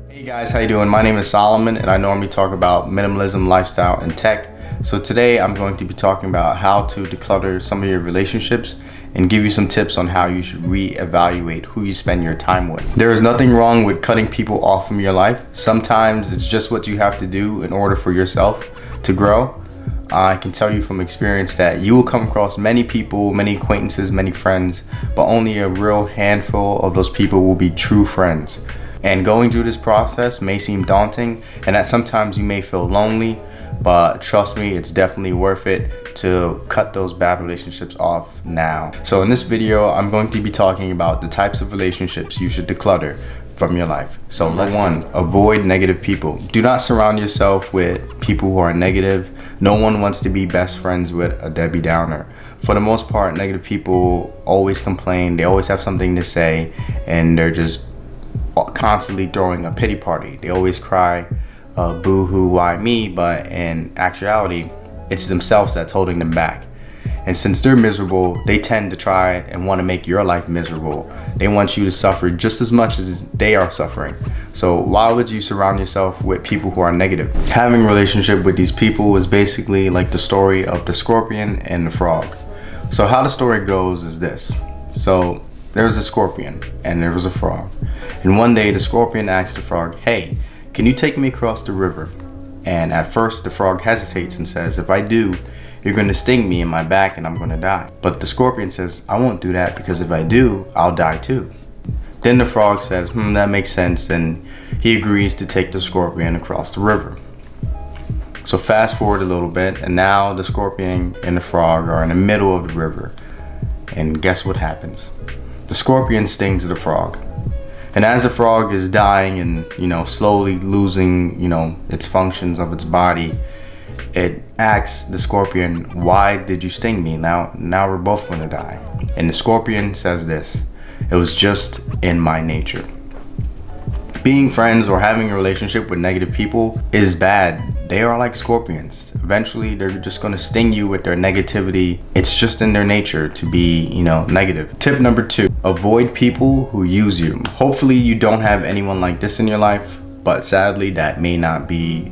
Hey guys, how you doing? My name is Solomon and I normally talk about minimalism, lifestyle, and tech. So today I'm going to be talking about how to declutter some of your relationships and give you some tips on how you should reevaluate who you spend your time with. There is nothing wrong with cutting people off from your life. Sometimes it's just what you have to do in order for yourself to grow. I can tell you from experience that you will come across many people, many acquaintances, many friends, but only a real handful of those people will be true friends. And going through this process may seem daunting, and that sometimes you may feel lonely, but trust me, it's definitely worth it to cut those bad relationships off now. So in this video, I'm going to be talking about the types of relationships you should declutter from your life. So number one, avoid negative people. Do not surround yourself with people who are negative. No one wants to be best friends with a Debbie Downer. For the most part, negative people always complain, they always have something to say, and they're just constantly throwing a pity party. They always cry, boo-hoo, why me? But in actuality, it's themselves that's holding them back. And since they're miserable, they tend to try and want to make your life miserable. They want you to suffer just as much as they are suffering. So why would you surround yourself with people who are negative? Having a relationship with these people is basically like the story of the scorpion and the frog. So how the story goes is this. So there was a scorpion and there was a frog. And one day the scorpion asked the frog, "Hey, can you take me across the river?" And at first the frog hesitates and says, "If I do, you're going to sting me in my back and I'm going to die." But the scorpion says, "I won't do that, because if I do, I'll die too." Then the frog says, that makes sense, and he agrees to take the scorpion across the river. So fast forward a little bit, and now the scorpion and the frog are in the middle of the river. And guess what happens? The scorpion stings the frog. And as the frog is dying and, slowly losing, its functions of its body, it asks the scorpion, "Why did you sting me? Now we're both going to die." And the scorpion says this: "It was just in my nature." Being friends or having a relationship with negative people is bad. They are like scorpions. Eventually, they're just going to sting you with their negativity. It's just in their nature to be, negative. Tip number 2, avoid people who use you. Hopefully, you don't have anyone like this in your life, but sadly, that may not be,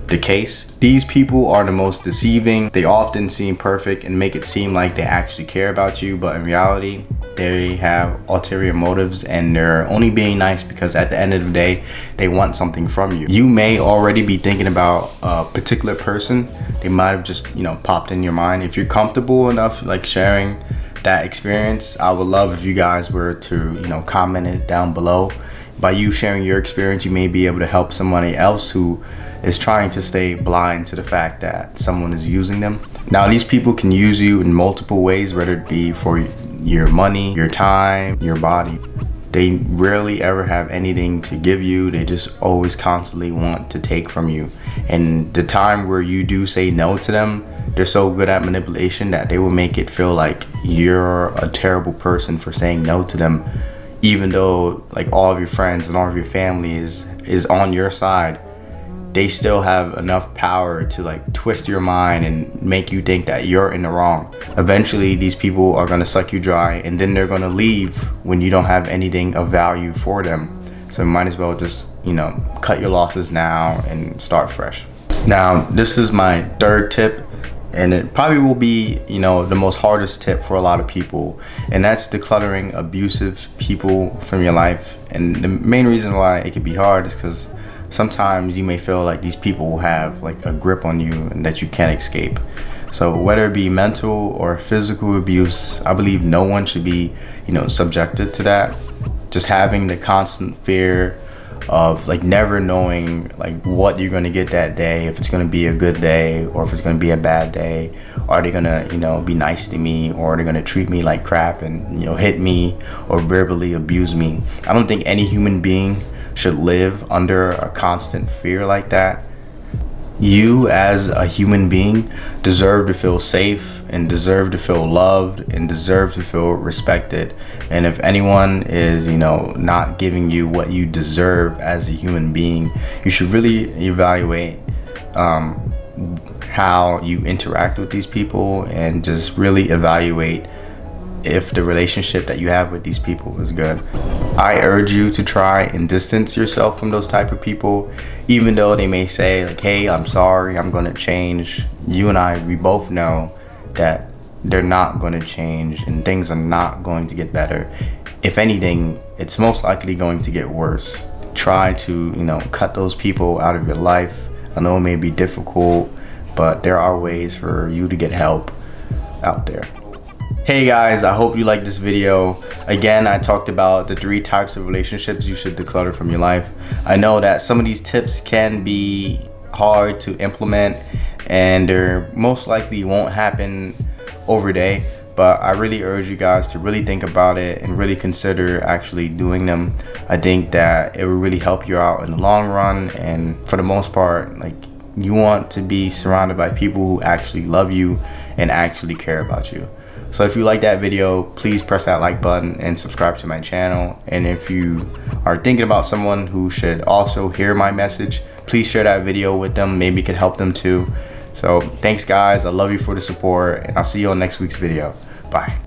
the case. These people are the most deceiving. They often seem perfect and make it seem like they actually care about you, but in reality, they have ulterior motives and they're only being nice because at the end of the day, they want something from you. You may already be thinking about a particular person. They might have just, popped in your mind. If you're comfortable enough, sharing that experience, I would love if you guys were to, comment it down below. By you sharing your experience, you may be able to help somebody else who is trying to stay blind to the fact that someone is using them. Now, these people can use you in multiple ways, whether it be for your money, your time, your body. They rarely ever have anything to give you. They just always constantly want to take from you. And the time where you do say no to them, they're so good at manipulation that they will make it feel like you're a terrible person for saying no to them, even though all of your friends and all of your family is on your side. They still have enough power to twist your mind and make you think that you're in the wrong. Eventually, these people are gonna suck you dry, and then they're gonna leave when you don't have anything of value for them. So you might as well just, cut your losses now and start fresh. Now, this is my 3rd tip, and it probably will be, the most hardest tip for a lot of people, and that's decluttering abusive people from your life. And the main reason why it can be hard is because sometimes you may feel like these people will have a grip on you and that you can't escape. So whether it be mental or physical abuse, I believe no one should be, subjected to that. Just having the constant fear of never knowing what you're going to get that day, if it's going to be a good day or if it's going to be a bad day. Are they going to be nice to me, or are they going to treat me like crap and hit me or verbally abuse me? I don't think any human being should live under a constant fear like that. You as a human being deserve to feel safe and deserve to feel loved and deserve to feel respected. And if anyone is, not giving you what you deserve as a human being, you should really evaluate how you interact with these people and just really evaluate if the relationship that you have with these people is good. I urge you to try and distance yourself from those type of people, even though they may say like, hey, I'm sorry, I'm gonna change. You and we both know that they're not gonna change and things are not going to get better. If anything, it's most likely going to get worse. Try to, cut those people out of your life. I know it may be difficult, but there are ways for you to get help out there. Hey guys, I hope you liked this video. Again, I talked about the 3 types of relationships you should declutter from your life. I know that some of these tips can be hard to implement and they most likely won't happen overday, but I really urge you guys to really think about it and really consider actually doing them. I think that it will really help you out in the long run, and for the most part, like, you want to be surrounded by people who actually love you and actually care about you. So if you like that video, please press that like button and subscribe to my channel. And if you are thinking about someone who should also hear my message, please share that video with them. Maybe it could help them too. So thanks guys, I love you for the support, and I'll see you on next week's video. Bye.